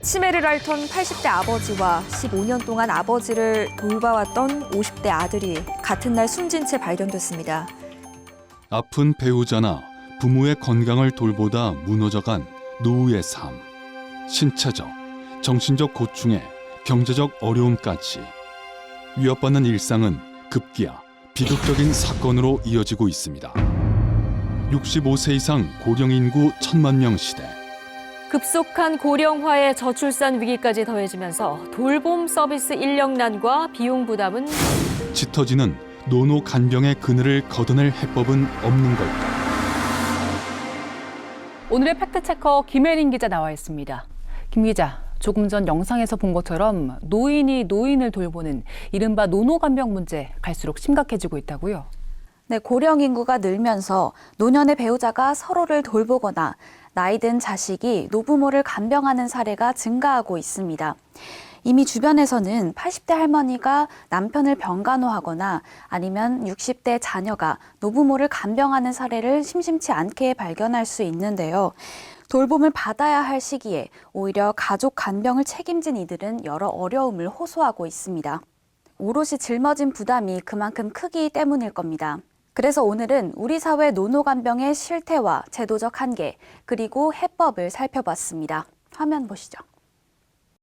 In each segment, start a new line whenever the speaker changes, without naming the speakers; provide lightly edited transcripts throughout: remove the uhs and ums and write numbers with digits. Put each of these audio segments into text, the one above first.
치매를 앓던 80대 아버지와 15년 동안 아버지를 돌봐왔던 50대 아들이 같은 날 숨진 채 발견됐습니다.
아픈 배우자나 부모의 건강을 돌보다 무너져간 노후의 삶. 신체적, 정신적 고충에 경제적 어려움까지 위협받는 일상은 급기야 비극적인 사건으로 이어지고 있습니다. 65세 이상 고령 인구 1,000만 명 시대.
급속한 고령화에 저출산 위기까지 더해지면서 돌봄 서비스 인력난과 비용 부담은
짙어지는 노노 간병의 그늘을 걷어낼 해법은 없는 걸까?
오늘의 팩트체커 김혜린 기자 나와 있습니다. 김 기자, 조금 전 영상에서 본 것처럼 노인이 노인을 돌보는 이른바 노노 간병 문제 갈수록 심각해지고 있다고요?
네, 고령 인구가 늘면서 노년의 배우자가 서로를 돌보거나 나이 든 자식이 노부모를 간병하는 사례가 증가하고 있습니다. 이미 주변에서는 80대 할머니가 남편을 병간호하거나 아니면 60대 자녀가 노부모를 간병하는 사례를 심심치 않게 발견할 수 있는데요. 돌봄을 받아야 할 시기에 오히려 가족 간병을 책임진 이들은 여러 어려움을 호소하고 있습니다. 오롯이 짊어진 부담이 그만큼 크기 때문일 겁니다. 그래서 오늘은 우리 사회 노노간병의 실태와 제도적 한계, 그리고 해법을 살펴봤습니다. 화면 보시죠.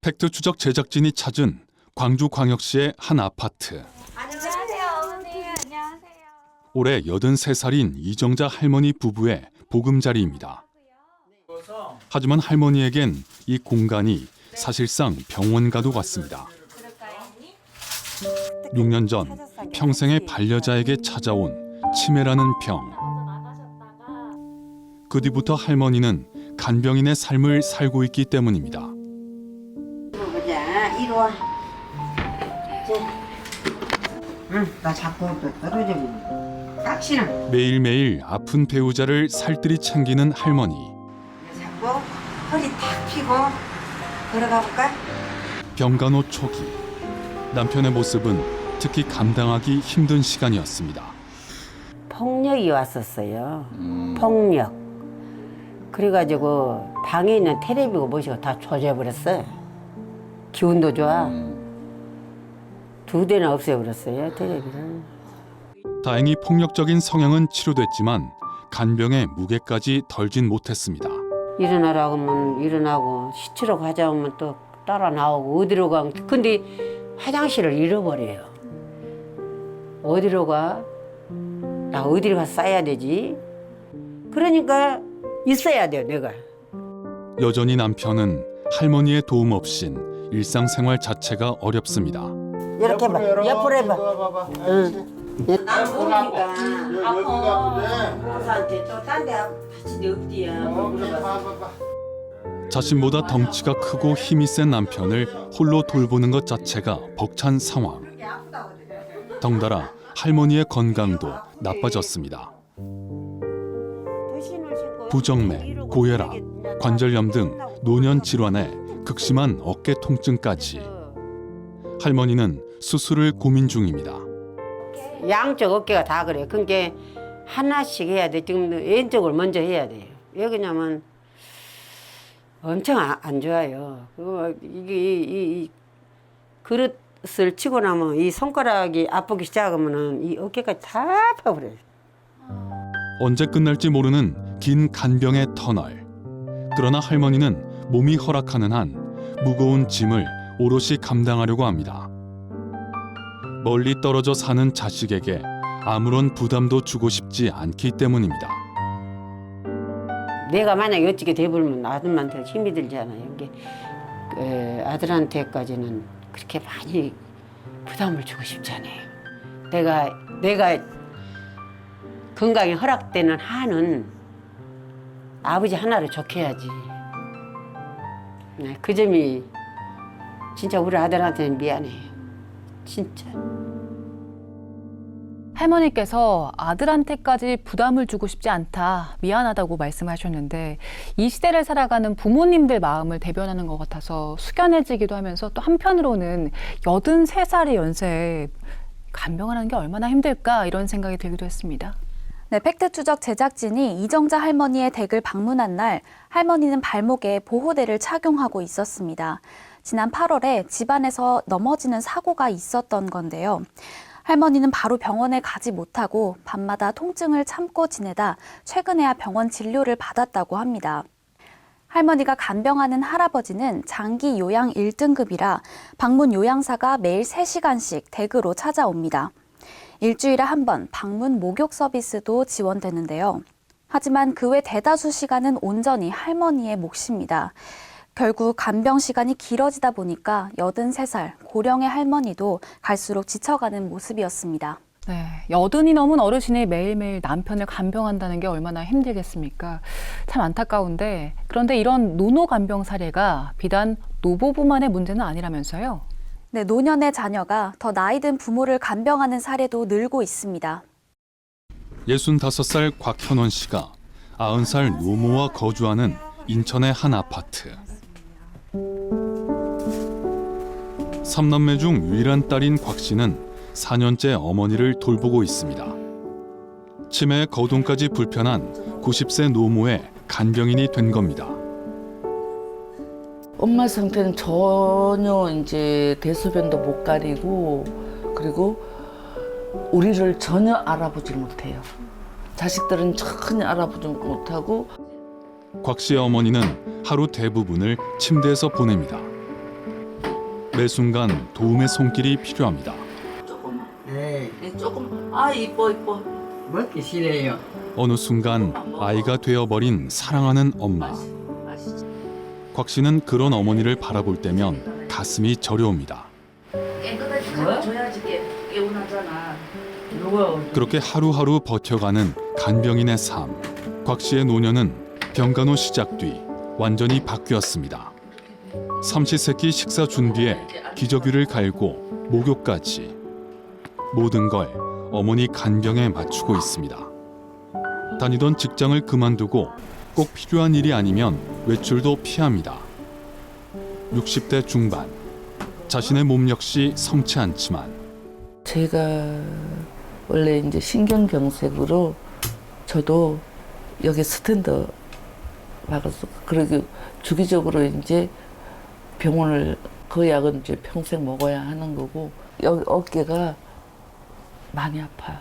팩트 추적 제작진이 찾은 광주광역시의 한 아파트.
안녕하세요, 어머니. 안녕하세요.
올해 83살인 이정자 할머니 부부의 보금자리입니다. 하지만 할머니에겐 이 공간이 사실상 병원과도 같습니다. 6년 전 평생의 반려자에게 찾아온 치매라는 병. 그 뒤부터 할머니는 간병인의 삶을 살고 있기 때문입니다.
보자, 이리 와. 나 자꾸 또 떨어져. 딱지는.
매일매일 아픈 배우자를 살뜰히 챙기는 할머니.
자꾸 허리 탁 펴고 걸어가 볼까?
병간호 초기. 남편의 모습은 특히 감당하기 힘든 시간이었습니다.
폭력이 왔었어요. 폭력. 그래가지고 방에 있는 텔레비고 뭐시고 다 조져버렸어요. 기운도 좋아. 2대나 없애버렸어요, 텔레비를.
다행히 폭력적인 성향은 치료됐지만 간병의 무게까지 덜진 못했습니다.
일어나라고 하면 일어나고 시치러 가자 하면 또 따라 나오고 어디로 가. 근데 화장실을 잃어버려요. 어디로 가? 나 어디로 가서 싸야 되지? 그러니까 있어야 돼요, 내가.
여전히 남편은 할머니의 도움 없인 일상생활 자체가 어렵습니다.
이렇게 해봐. 옆으로 해봐. 응.
난 모르니까 아파. 모사한테 또 딴 데 다친 데 없디야.
자신보다 덩치가 크고 힘이 센 남편을 홀로 돌보는 것 자체가 벅찬 상황. 덩달아 할머니의 건강도 나빠졌습니다. 부정맥, 고혈압, 관절염 등 노년 질환에 극심한 어깨 통증까지. 할머니는 수술을 고민 중입니다.
양쪽 어깨가 다 그래요. 그러니까 하나씩 해야 돼. 지금 왼쪽을 먼저 해야 돼요. 왜 그러냐면 엄청 안 좋아요. 이 그릇을 치고 나면 이 손가락이 아프기 시작하면은 이 어깨까지 다 아파버려요.
언제 끝날지 모르는 긴 간병의 터널. 그러나 할머니는 몸이 허락하는 한 무거운 짐을 오롯이 감당하려고 합니다. 멀리 떨어져 사는 자식에게 아무런 부담도 주고 싶지 않기 때문입니다.
내가 만약에 어떻게 돼버리면 아들한테 힘이 들잖아요. 이게 아들한테까지는 그렇게 많이 부담을 주고 싶지 않아요. 내가 건강이 허락되는 한은 아버지 하나를 좋게해야지. 네, 그 점이 진짜 우리 아들한테는 미안해요. 진짜.
할머니께서 아들한테까지 부담을 주고 싶지 않다, 미안하다고 말씀하셨는데 이 시대를 살아가는 부모님들 마음을 대변하는 것 같아서 숙연해지기도 하면서 또 한편으로는 83살의 연세에 간병을 하는 게 얼마나 힘들까 이런 생각이 들기도 했습니다.
네, 팩트추적 제작진이 이정자 할머니의 댁을 방문한 날 할머니는 발목에 보호대를 착용하고 있었습니다. 지난 8월에 집안에서 넘어지는 사고가 있었던 건데요. 할머니는 바로 병원에 가지 못하고 밤마다 통증을 참고 지내다 최근에야 병원 진료를 받았다고 합니다. 할머니가 간병하는 할아버지는 장기 요양 1등급이라 방문 요양사가 매일 3시간씩 댁으로 찾아옵니다. 일주일에 한 번 방문 목욕 서비스도 지원되는데요. 하지만 그 외 대다수 시간은 온전히 할머니의 몫입니다. 결국 간병 시간이 길어지다 보니까 83살 고령의 할머니도 갈수록 지쳐가는 모습이었습니다.
네, 80이 넘은 어르신이 매일매일 남편을 간병한다는 게 얼마나 힘들겠습니까? 참 안타까운데 그런데 이런 노노 간병 사례가 비단 노부부만의 문제는 아니라면서요?
네, 노년의 자녀가 더 나이 든 부모를 간병하는 사례도 늘고 있습니다.
65살 곽현원 씨가 90살 노모와 거주하는 인천의 한 아파트. 3남매 중 유일한 딸인 곽 씨는 4년째 어머니를 돌보고 있습니다. 치매에 거동까지 불편한 90세 노모의 간병인이 된 겁니다.
엄마 상태는 전혀 이제 대소변도 못 가리고 그리고 우리를 전혀 알아보지 못해요. 자식들은 전혀 알아보지 못하고.
곽 씨의 어머니는 하루 대부분을 침대에서 보냅니다. 매 순간 도움의 손길이 필요합니다.
조금 이뻐
먹기 싫어요.
어느 순간 아이가 되어버린 사랑하는 엄마. 곽 씨는 그런 어머니를 바라볼 때면 가슴이 저려옵니다.
깨끗하게 갈아줘야지 개운하잖아. 누가
그렇게 하루하루 버텨가는 간병인의 삶. 곽 씨의 노년은 병간 후 시작 뒤 완전히 바뀌었습니다. 삼시세끼 식사 준비에 기저귀를 갈고 목욕까지 모든 걸 어머니 간병에 맞추고 있습니다. 다니던 직장을 그만두고 꼭 필요한 일이 아니면 외출도 피합니다. 60대 중반, 자신의 몸 역시 섬치 않지만
제가 원래 이제 신경경색으로 저도 여기 스탠드 박아서 그리고 주기적으로 이제 병원을 그 약은 이제 평생 먹어야 하는 거고 여기 어깨가 많이 아파요.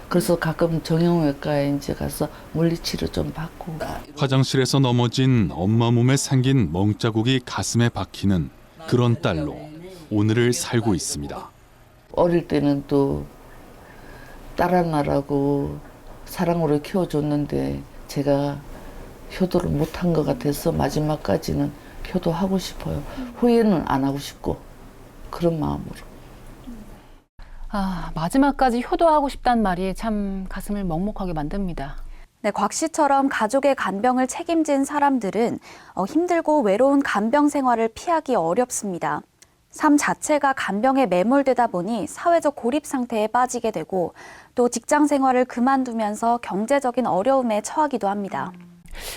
그래서 가끔 정형외과에 이제 가서 물리치료 좀 받고.
화장실에서 넘어진 엄마 몸에 생긴 멍자국이 가슴에 박히는 그런 딸로 오늘을 살고 있습니다.
어릴 때는 또 딸 하나라고 사랑으로 키워줬는데 제가 효도를 못한 것 같아서 마지막까지는 효도하고 싶어요. 후회는 안 하고 싶고 그런 마음으로.
마지막까지 효도하고 싶단 말이 참 가슴을 먹먹하게 만듭니다.
네, 곽 씨처럼 가족의 간병을 책임진 사람들은 힘들고 외로운 간병 생활을 피하기 어렵습니다. 삶 자체가 간병에 매몰되다 보니 사회적 고립 상태에 빠지게 되고 또 직장 생활을 그만두면서 경제적인 어려움에 처하기도 합니다.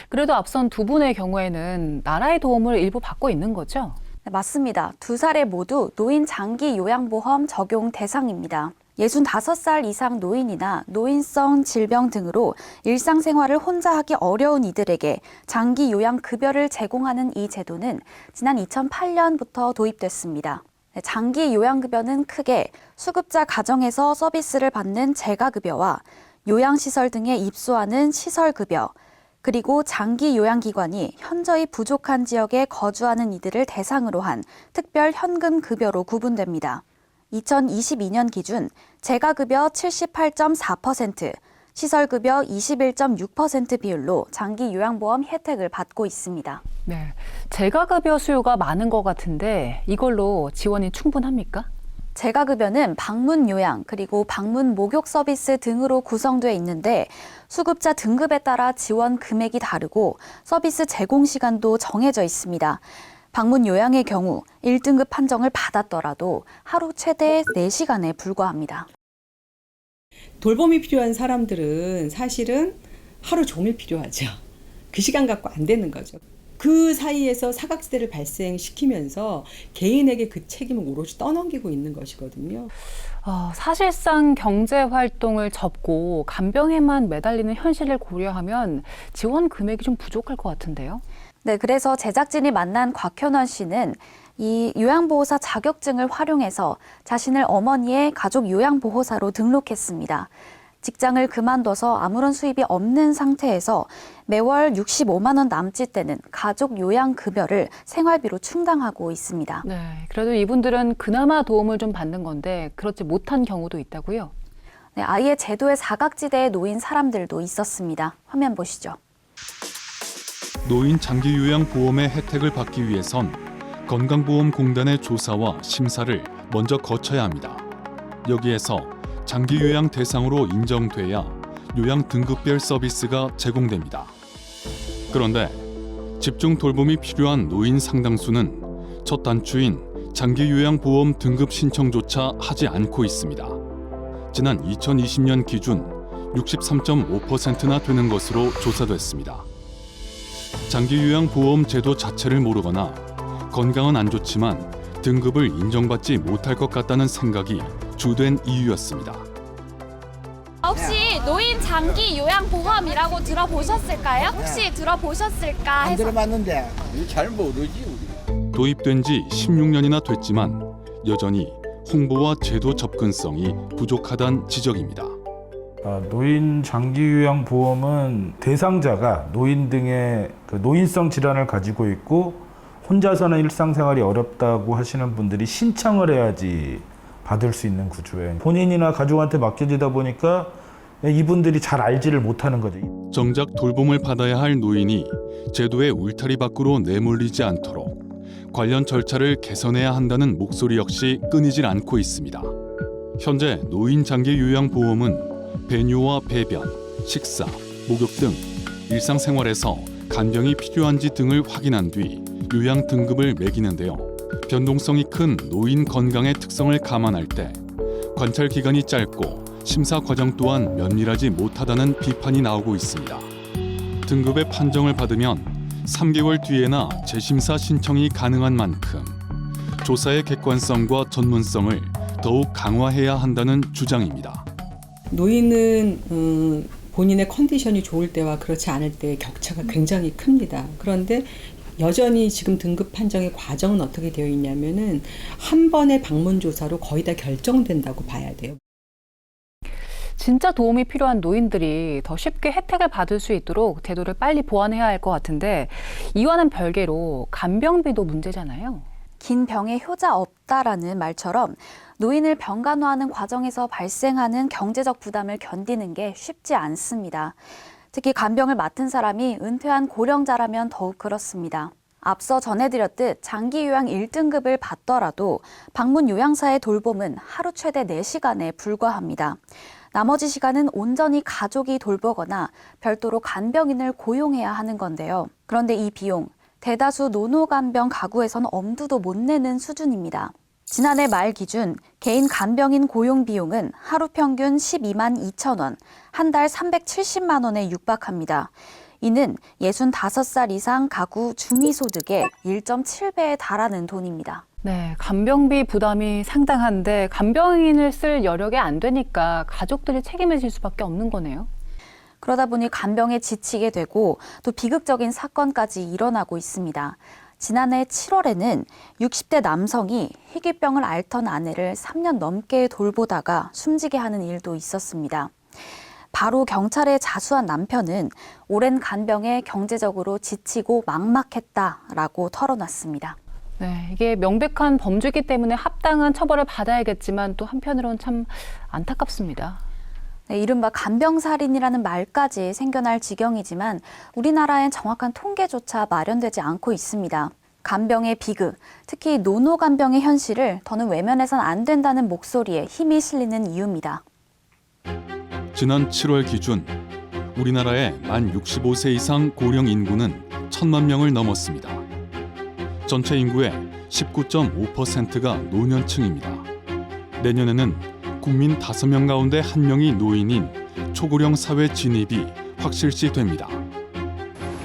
그래도 앞선 두 분의 경우에는 나라의 도움을 일부 받고 있는 거죠?
네, 맞습니다. 두 사례 모두 노인 장기 요양보험 적용 대상입니다. 65살 이상 노인이나 노인성 질병 등으로 일상생활을 혼자 하기 어려운 이들에게 장기 요양 급여를 제공하는 이 제도는 지난 2008년부터 도입됐습니다. 장기 요양급여는 크게 수급자 가정에서 서비스를 받는 재가급여와 요양시설 등에 입소하는 시설급여, 그리고 장기 요양기관이 현저히 부족한 지역에 거주하는 이들을 대상으로 한 특별 현금 급여로 구분됩니다. 2022년 기준 재가급여 78.4%, 시설급여 21.6% 비율로 장기 요양보험 혜택을 받고 있습니다.
네, 재가급여 수요가 많은 것 같은데 이걸로 지원이 충분합니까?
재가급여는 방문 요양 그리고 방문 목욕 서비스 등으로 구성되어 있는데 수급자 등급에 따라 지원 금액이 다르고 서비스 제공 시간도 정해져 있습니다. 방문 요양의 경우 1등급 판정을 받았더라도 하루 최대 4시간에 불과합니다.
돌봄이 필요한 사람들은 사실은 하루 종일 필요하죠. 그 시간 갖고 안 되는 거죠. 그 사이에서 사각지대를 발생시키면서 개인에게 그 책임을 오롯이 떠넘기고 있는 것이거든요.
사실상 경제 활동을 접고 간병에만 매달리는 현실을 고려하면 지원 금액이 좀 부족할 것 같은데요.
네, 그래서 제작진이 만난 곽현원 씨는 이 요양보호사 자격증을 활용해서 자신을 어머니의 가족 요양보호사로 등록했습니다. 직장을 그만둬서 아무런 수입이 없는 상태에서 매월 65만 원 남짓되는 가족 요양급여를 생활비로 충당하고 있습니다.
네, 그래도 이분들은 그나마 도움을 좀 받는 건데 그렇지 못한 경우도 있다고요?
네, 아예 제도의 사각지대에 놓인 사람들도 있었습니다. 화면 보시죠.
노인 장기 요양 보험의 혜택을 받기 위해선 건강보험공단의 조사와 심사를 먼저 거쳐야 합니다. 여기에서 장기 요양 대상으로 인정돼야 요양 등급별 서비스가 제공됩니다. 그런데 집중 돌봄이 필요한 노인 상당수는 첫 단추인 장기 요양 보험 등급 신청조차 하지 않고 있습니다. 지난 2020년 기준 63.5%나 되는 것으로 조사됐습니다. 장기 요양 보험 제도 자체를 모르거나 건강은 안 좋지만 등급을 인정받지 못할 것 같다는 생각이 주된 이유였습니다.
혹시 노인 장기 요양 보험이라고 들어보셨을까요? 혹시 들어보셨을까
안
해서
들어봤는데 잘 모르지 우리.
도입된 지 16년이나 됐지만 여전히 홍보와 제도 접근성이 부족하다는 지적입니다.
노인 장기 요양 보험은 대상자가 노인 등의 노인성 질환을 가지고 있고 혼자서는 일상생활이 어렵다고 하시는 분들이 신청을 해야지 받을 수 있는 구조예요. 본인이나 가족한테 맡겨지다 보니까 이분들이 잘 알지를 못하는 거죠.
정작 돌봄을 받아야 할 노인이 제도의 울타리 밖으로 내몰리지 않도록 관련 절차를 개선해야 한다는 목소리 역시 끊이질 않고 있습니다. 현재 노인 장기 요양 보험은 배뇨와 배변, 식사, 목욕 등 일상생활에서 간병이 필요한지 등을 확인한 뒤 요양 등급을 매기는데요. 변동성이 큰 노인 건강의 특성을 감안할 때 관찰 기간이 짧고 심사 과정 또한 면밀하지 못하다는 비판이 나오고 있습니다. 등급의 판정을 받으면 3개월 뒤에나 재심사 신청이 가능한 만큼 조사의 객관성과 전문성을 더욱 강화해야 한다는 주장입니다.
노인은 본인의 컨디션이 좋을 때와 그렇지 않을 때의 격차가 굉장히 큽니다. 그런데 여전히 지금 등급 판정의 과정은 어떻게 되어 있냐면은 한 번의 방문 조사로 거의 다 결정된다고 봐야 돼요.
진짜 도움이 필요한 노인들이 더 쉽게 혜택을 받을 수 있도록 제도를 빨리 보완해야 할 것 같은데 이와는 별개로 간병비도 문제잖아요.
긴 병에 효자 없다라는 말처럼 노인을 병간호하는 과정에서 발생하는 경제적 부담을 견디는 게 쉽지 않습니다. 특히 간병을 맡은 사람이 은퇴한 고령자라면 더욱 그렇습니다. 앞서 전해드렸듯 장기 요양 1등급을 받더라도 방문 요양사의 돌봄은 하루 최대 4시간에 불과합니다. 나머지 시간은 온전히 가족이 돌보거나 별도로 간병인을 고용해야 하는 건데요. 그런데 이 비용, 대다수 노노간병 가구에선 엄두도 못 내는 수준입니다. 지난해 말 기준 개인 간병인 고용 비용은 하루 평균 12만 2천 원, 한 달 370만 원에 육박합니다. 이는 65살 이상 가구 중위소득의 1.7배에 달하는 돈입니다.
네, 간병비 부담이 상당한데 간병인을 쓸 여력이 안 되니까 가족들이 책임을 질 수밖에 없는 거네요.
그러다 보니 간병에 지치게 되고 또 비극적인 사건까지 일어나고 있습니다. 지난해 7월에는 60대 남성이 희귀병을 앓던 아내를 3년 넘게 돌보다가 숨지게 하는 일도 있었습니다. 바로 경찰에 자수한 남편은 오랜 간병에 경제적으로 지치고 막막했다라고 털어놨습니다.
네, 이게 명백한 범죄이기 때문에 합당한 처벌을 받아야겠지만 또 한편으로는 참 안타깝습니다.
네, 이른바 간병살인이라는 말까지 생겨날 지경이지만 우리나라엔 정확한 통계조차 마련되지 않고 있습니다. 간병의 비극, 특히 노노간병의 현실을 더는 외면해선 안 된다는 목소리에 힘이 실리는 이유입니다.
지난 7월 기준 우리나라의 만 65세 이상 고령 인구는 1,000만 명을 넘었습니다. 전체 인구의 19.5%가 노년층입니다. 내년에는 국민 5명 가운데 1명이 노인인 초고령 사회 진입이 확실시됩니다.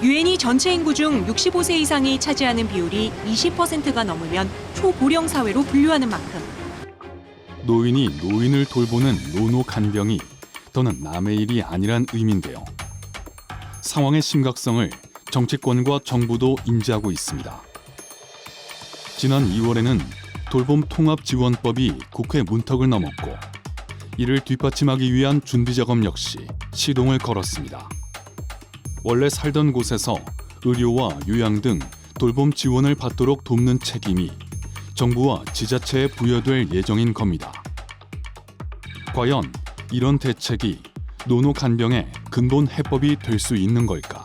유엔이 전체 인구 중 65세 이상이 차지하는 비율이 20%가 넘으면 초고령 사회로 분류하는 만큼
노인이 노인을 돌보는 노노 간병이 더는 남의 일이 아니란 의미인데요. 상황의 심각성을 정치권과 정부도 인지하고 있습니다. 지난 2월에는 돌봄 통합 지원법이 국회 문턱을 넘었고 이를 뒷받침하기 위한 준비 작업 역시 시동을 걸었습니다. 원래 살던 곳에서 의료와 요양 등 돌봄 지원을 받도록 돕는 책임이 정부와 지자체에 부여될 예정인 겁니다. 과연 이런 대책이 노노 간병의 근본 해법이 될 수 있는 걸까?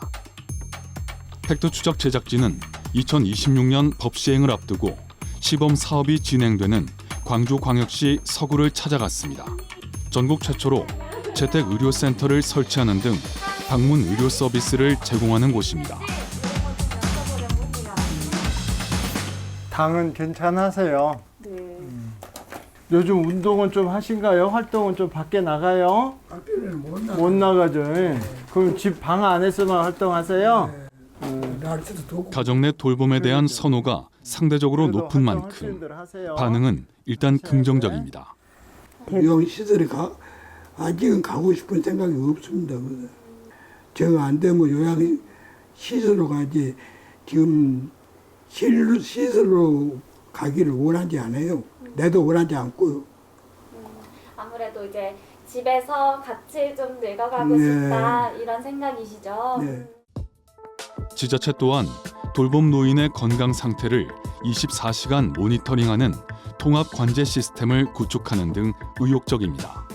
팩트추적 제작진은 2026년 법 시행을 앞두고 시범 사업이 진행되는 광주광역시 서구를 찾아갔습니다. 전국 최초로 재택의료센터를 설치하는 등 방문 의료 서비스를 제공하는 곳입니다.
당은 괜찮으세요? 네. 요즘 운동은 좀 하신가요? 활동은 좀 밖에 나가요?
밖에는
못 나가죠. 그럼 집 방 안에서만 활동하세요?
가정 내 돌봄에 대한 선호가 상대적으로 높은 만큼 반응은 일단 긍정적입니다.
요양시설에 아직은 가고 싶은 생각이 없습니다. 정 안 되면 요양시설로 가지 지금 시설로 가기를 원하지 않아요. 내도 원하지 않고요.
아무래도 이제 집에서 같이 좀 늙어가고 싶다 이런 생각이시죠?
네.
지자체 또한 돌봄 노인의 건강 상태를 24시간 모니터링하는 통합 관제 시스템을 구축하는 등 의욕적입니다.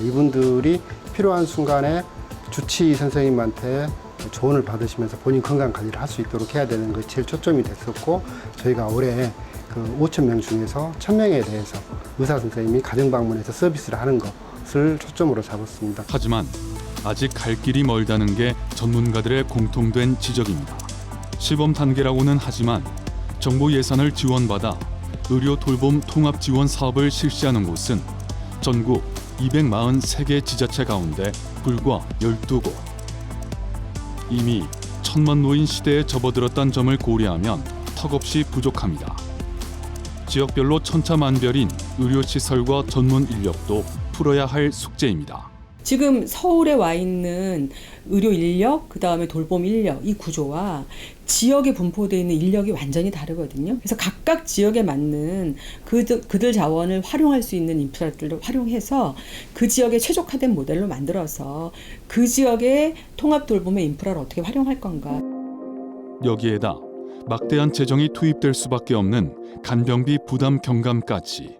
이분들이 필요한 순간에 주치의 선생님한테 조언을 받으시면서 본인 건강 관리를 할 수 있도록 해야 되는 것이 제일 초점이 됐었고, 저희가 올해 그 5,000명 중에서 1,000명에 대해서 의사 선생님이 가정 방문해서 서비스를 하는 것을 초점으로 잡았습니다.
하지만 아직 갈 길이 멀다는 게 전문가들의 공통된 지적입니다. 시범 단계라고는 하지만 정부 예산을 지원받아 의료 돌봄 통합 지원 사업을 실시하는 곳은 전국 243개 지자체 가운데 불과 12곳. 이미 1,000만 노인 시대에 접어들었다는 점을 고려하면 턱없이 부족합니다. 지역별로 천차만별인 의료시설과 전문 인력도 풀어야 할 숙제입니다.
지금 서울에 와 있는 의료 인력, 그다음에 돌봄 인력, 이 구조와 지역에 분포되어 있는 인력이 완전히 다르거든요. 그래서 각각 지역에 맞는 그들 자원을 활용할 수 있는 인프라들을 활용해서 그 지역에 최적화된 모델로 만들어서 그 지역의 통합 돌봄의 인프라를 어떻게 활용할 건가.
여기에다 막대한 재정이 투입될 수밖에 없는 간병비 부담 경감까지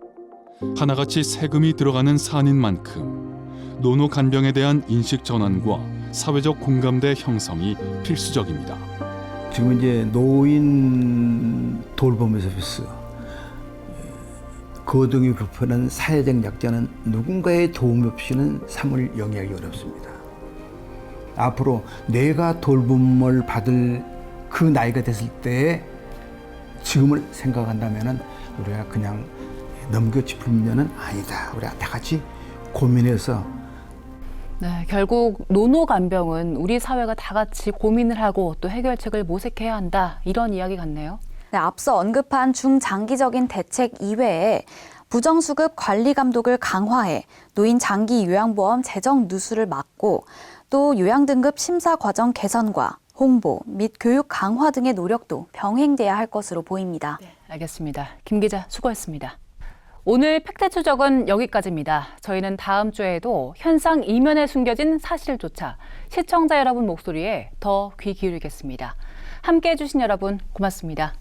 하나같이 세금이 들어가는 사안인 만큼 노노 간병에 대한 인식 전환과 사회적 공감대 형성이 필수적입니다.
지금 이제 노인 돌봄 서비스, 거동이 불편한 사회적 약자는 누군가의 도움 없이는 삶을 영위하기 어렵습니다. 앞으로 내가 돌봄을 받을 그 나이가 됐을 때 지금을 생각한다면은 우리가 그냥 넘겨짚을 문제는 아니다. 우리가 다 같이 고민해서.
네, 결국 노노 간병은 우리 사회가 다 같이 고민을 하고 또 해결책을 모색해야 한다. 이런 이야기 같네요.
네, 앞서 언급한 중장기적인 대책 이외에 부정수급 관리 감독을 강화해 노인 장기 요양보험 재정 누수를 막고 또 요양등급 심사 과정 개선과 홍보 및 교육 강화 등의 노력도 병행돼야 할 것으로 보입니다.
네, 알겠습니다. 김 기자 수고했습니다. 오늘 팩트 추적은 여기까지입니다. 저희는 다음 주에도 현상 이면에 숨겨진 사실조차 시청자 여러분 목소리에 더 귀 기울이겠습니다. 함께해 주신 여러분 고맙습니다.